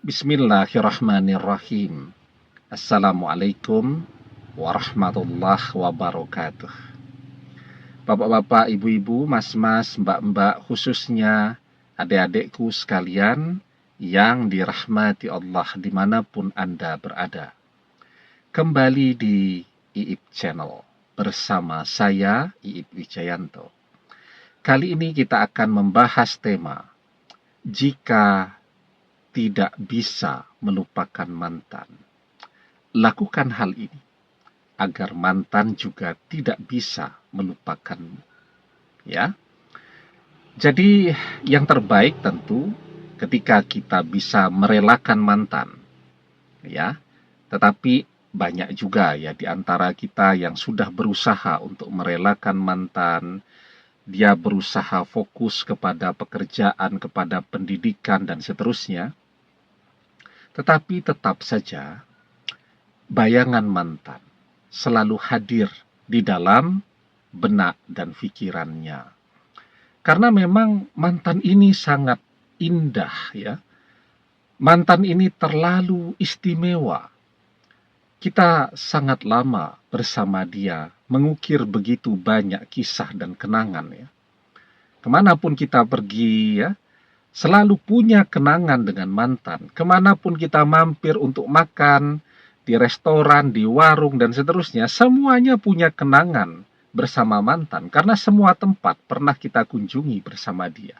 Bismillahirrahmanirrahim. Assalamualaikum warahmatullahi wabarakatuh. Bapak-bapak, ibu-ibu, mas-mas, mbak-mbak, khususnya adik-adikku sekalian yang dirahmati Allah dimanapun Anda berada. Kembali di Iip Channel bersama saya, Iip Wijayanto. Kali ini kita akan membahas tema jika tidak bisa melupakan mantan. Lakukan hal ini agar mantan juga tidak bisa melupakanmu. Ya. Jadi yang terbaik tentu ketika kita bisa merelakan mantan. Ya. Tetapi banyak juga ya di antara kita yang sudah berusaha untuk merelakan mantan. Dia berusaha fokus kepada pekerjaan, kepada pendidikan dan seterusnya. Tetapi tetap saja bayangan mantan selalu hadir di dalam benak dan pikirannya. Karena memang mantan ini sangat indah ya. Mantan ini terlalu istimewa. Kita sangat lama bersama dia, mengukir begitu banyak kisah dan kenangan ya. Kemanapun kita pergi ya, selalu punya kenangan dengan mantan. Kemanapun kita mampir untuk makan, di restoran, di warung, dan seterusnya, semuanya punya kenangan bersama mantan. Karena semua tempat pernah kita kunjungi bersama dia.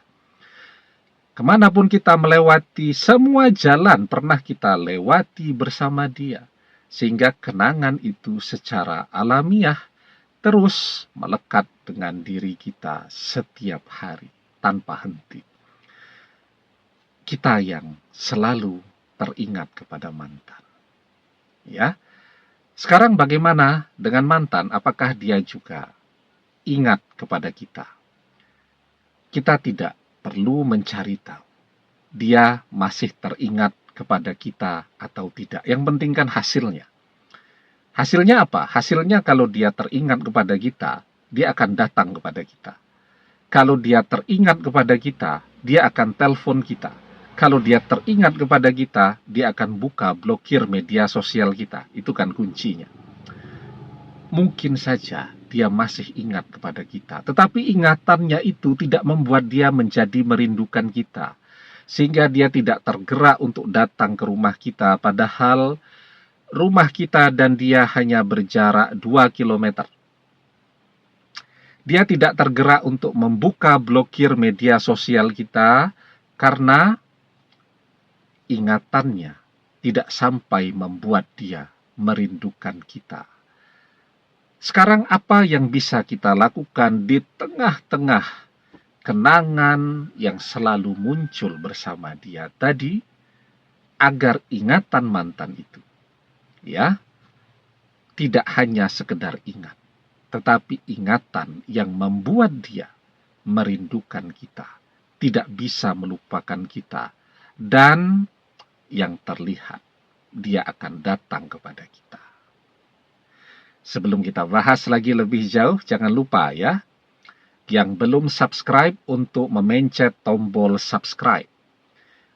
Kemanapun kita melewati, semua jalan pernah kita lewati bersama dia. Sehingga kenangan itu secara alamiah terus melekat dengan diri kita setiap hari, tanpa henti. Kita yang selalu teringat kepada mantan. Ya. Sekarang bagaimana dengan mantan? Apakah dia juga ingat kepada kita? Kita tidak perlu mencari tahu. Dia masih teringat kepada kita atau tidak. Yang penting kan hasilnya. Hasilnya apa? Hasilnya kalau dia teringat kepada kita, dia akan datang kepada kita. Kalau dia teringat kepada kita, dia akan telepon kita. Kalau dia teringat kepada kita, dia akan buka blokir media sosial kita. Itu kan kuncinya. Mungkin saja dia masih ingat kepada kita. Tetapi ingatannya itu tidak membuat dia menjadi merindukan kita. Sehingga dia tidak tergerak untuk datang ke rumah kita. Padahal rumah kita dan dia hanya berjarak 2 kilometer. Dia tidak tergerak untuk membuka blokir media sosial kita karena ingatannya tidak sampai membuat dia merindukan kita. Sekarang apa yang bisa kita lakukan di tengah-tengah kenangan yang selalu muncul bersama dia tadi, agar ingatan mantan itu, ya, tidak hanya sekedar ingat, tetapi ingatan yang membuat dia merindukan kita, tidak bisa melupakan kita, dan yang terlihat, dia akan datang kepada kita. Sebelum kita bahas lagi lebih jauh, jangan lupa ya, yang belum subscribe untuk memencet tombol subscribe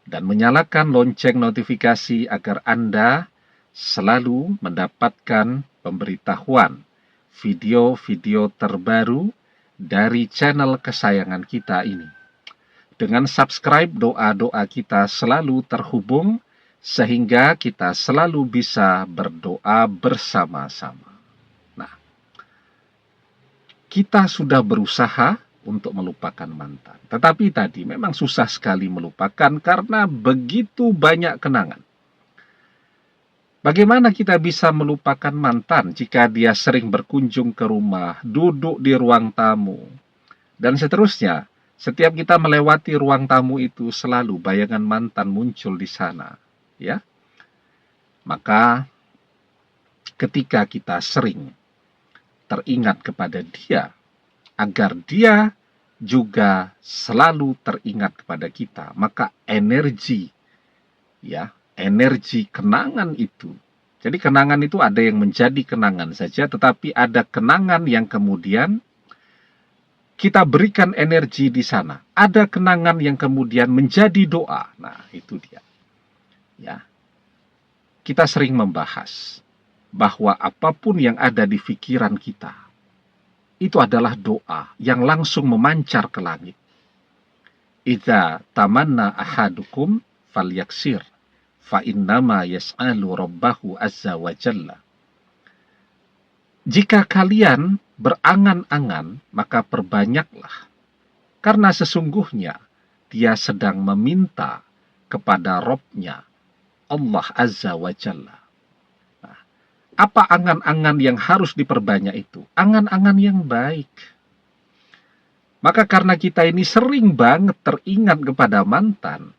dan menyalakan lonceng notifikasi agar Anda selalu mendapatkan pemberitahuan video-video terbaru dari channel kesayangan kita ini. Dengan subscribe, doa-doa kita selalu terhubung, sehingga kita selalu bisa berdoa bersama-sama. Nah, kita sudah berusaha untuk melupakan mantan. Tetapi tadi memang susah sekali melupakan karena begitu banyak kenangan. Bagaimana kita bisa melupakan mantan jika dia sering berkunjung ke rumah, duduk di ruang tamu, dan seterusnya? Setiap kita melewati ruang tamu itu selalu bayangan mantan muncul di sana, ya. Maka ketika kita sering teringat kepada dia, agar dia juga selalu teringat kepada kita, maka energi, ya, energi kenangan itu. Jadi kenangan itu ada yang menjadi kenangan saja, tetapi ada kenangan yang kemudian kita berikan energi di sana. Ada kenangan yang kemudian menjadi doa. Nah, itu dia. Ya, kita sering membahas bahwa apapun yang ada di pikiran kita itu adalah doa yang langsung memancar ke langit. Idza tamanna ahadukum falyaksir fa innama yas'alu rabbahu azza wa jalla. Jika kalian berangan-angan, maka perbanyaklah, karena sesungguhnya dia sedang meminta kepada Rabb-Nya, Allah azza wa jalla. Apa angan-angan yang harus diperbanyak itu? Angan-angan yang baik. Maka karena kita ini sering banget teringat kepada mantan,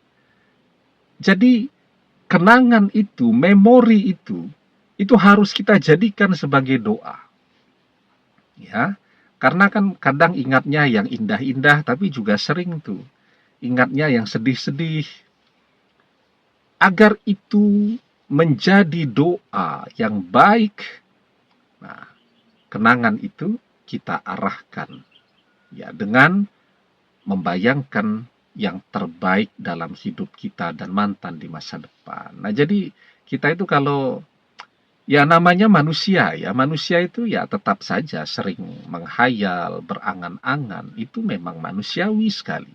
jadi kenangan itu, memori itu harus kita jadikan sebagai doa. Ya, karena kan kadang ingatnya yang indah-indah, tapi juga sering tuh ingatnya yang sedih-sedih. Agar itu menjadi doa yang baik, nah, kenangan itu kita arahkan ya dengan membayangkan yang terbaik dalam hidup kita dan mantan di masa depan. Nah, jadi kita itu kalau ya namanya manusia ya, manusia itu ya tetap saja sering menghayal, berangan-angan, itu memang manusiawi sekali.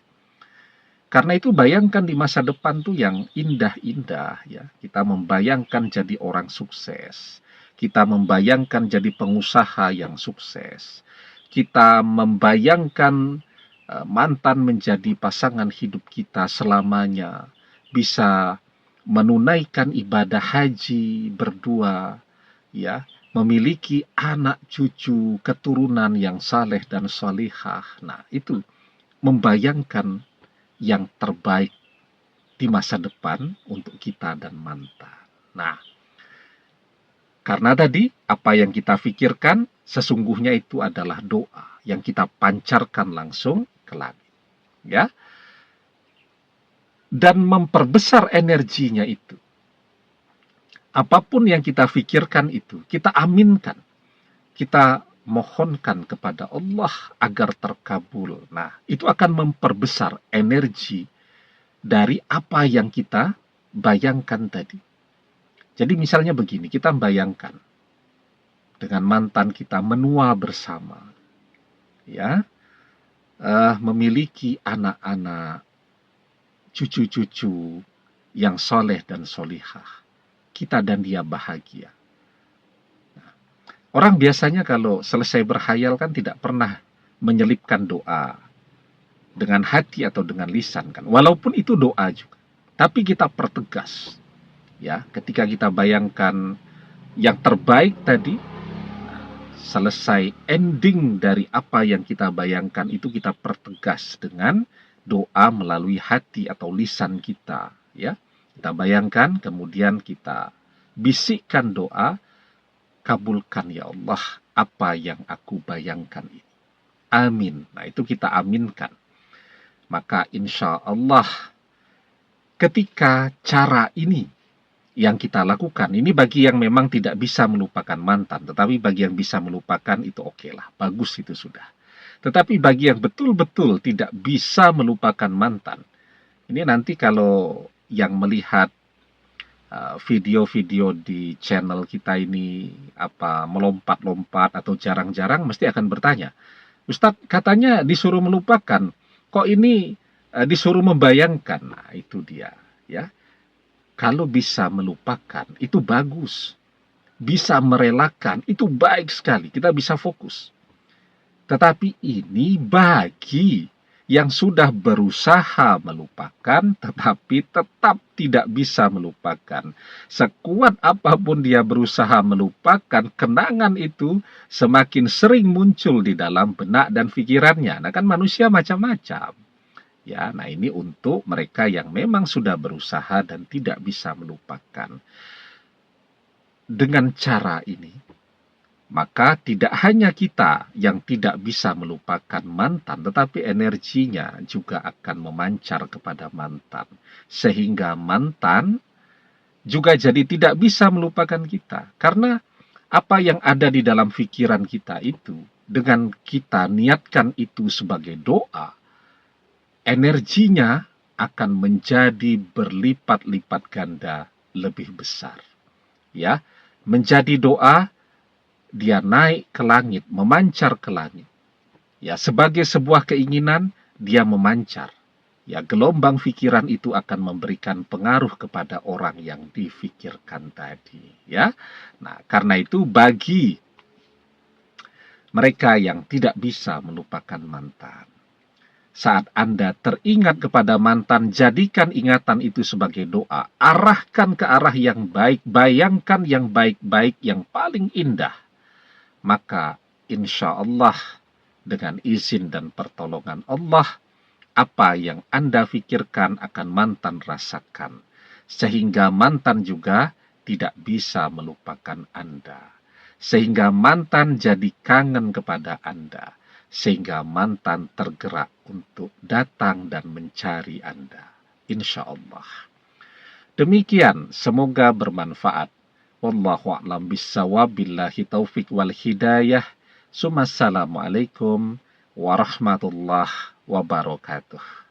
Karena itu bayangkan di masa depan tuh yang indah-indah ya. Kita membayangkan jadi orang sukses. Kita membayangkan jadi pengusaha yang sukses. Kita membayangkan mantan menjadi pasangan hidup kita selamanya. Bisa menunaikan ibadah haji berdua ya. Memiliki anak cucu, keturunan yang saleh dan salihah. Nah, itu membayangkan yang terbaik di masa depan untuk kita dan mantan. Nah, karena tadi apa yang kita pikirkan sesungguhnya itu adalah doa yang kita pancarkan langsung ke langit. Ya. Dan memperbesar energinya itu. Apapun yang kita pikirkan itu, kita aminkan. Kita mohonkan kepada Allah agar terkabul. Nah, itu akan memperbesar energi dari apa yang kita bayangkan tadi. Jadi misalnya begini, kita bayangkan dengan mantan kita menua bersama, ya, memiliki anak-anak, cucu-cucu yang soleh dan solihah. Kita dan dia bahagia. Orang biasanya kalau selesai berhayal kan tidak pernah menyelipkan doa dengan hati atau dengan lisan kan. Walaupun itu doa juga. Tapi kita pertegas. Ya, ketika kita bayangkan yang terbaik tadi, selesai ending dari apa yang kita bayangkan itu kita pertegas dengan doa melalui hati atau lisan kita, ya. Kita bayangkan kemudian kita bisikkan doa, kabulkan ya Allah apa yang aku bayangkan ini. Amin. Nah, itu kita aminkan. Maka insya Allah ketika cara ini yang kita lakukan, ini bagi yang memang tidak bisa melupakan mantan, tetapi bagi yang bisa melupakan itu oke lah, bagus itu sudah. Tetapi bagi yang betul-betul tidak bisa melupakan mantan, ini nanti kalau yang melihat video-video di channel kita ini melompat-lompat atau jarang-jarang mesti akan bertanya, Ustadz katanya disuruh melupakan, kok ini disuruh membayangkan? Nah, itu dia ya. Kalau bisa melupakan itu bagus, bisa merelakan itu baik sekali, kita bisa fokus. Tetapi ini bagi yang sudah berusaha melupakan, tetapi tetap tidak bisa melupakan. Sekuat apapun dia berusaha melupakan, kenangan itu semakin sering muncul di dalam benak dan pikirannya. Nah, kan manusia macam-macam. Ya, nah ini untuk mereka yang memang sudah berusaha dan tidak bisa melupakan. Dengan cara ini, maka tidak hanya kita yang tidak bisa melupakan mantan, tetapi energinya juga akan memancar kepada mantan. Sehingga mantan juga jadi tidak bisa melupakan kita. Karena apa yang ada di dalam pikiran kita itu, dengan kita niatkan itu sebagai doa, energinya akan menjadi berlipat-lipat ganda lebih besar. Ya, menjadi doa, dia naik ke langit, memancar ke langit. Ya, sebagai sebuah keinginan, dia memancar. Ya, gelombang pikiran itu akan memberikan pengaruh kepada orang yang difikirkan tadi. Ya, nah karena itu bagi mereka yang tidak bisa melupakan mantan, saat Anda teringat kepada mantan, jadikan ingatan itu sebagai doa. Arahkan ke arah yang baik, bayangkan yang baik-baik, yang paling indah. Maka insya Allah dengan izin dan pertolongan Allah, apa yang Anda pikirkan akan mantan rasakan. Sehingga mantan juga tidak bisa melupakan Anda. Sehingga mantan jadi kangen kepada Anda. Sehingga mantan tergerak untuk datang dan mencari Anda. Insya Allah. Demikian, semoga bermanfaat. Wallahu a'lam bishawab, billahi taufik wal hidayah. Assalamualaikum warahmatullahi wabarakatuh.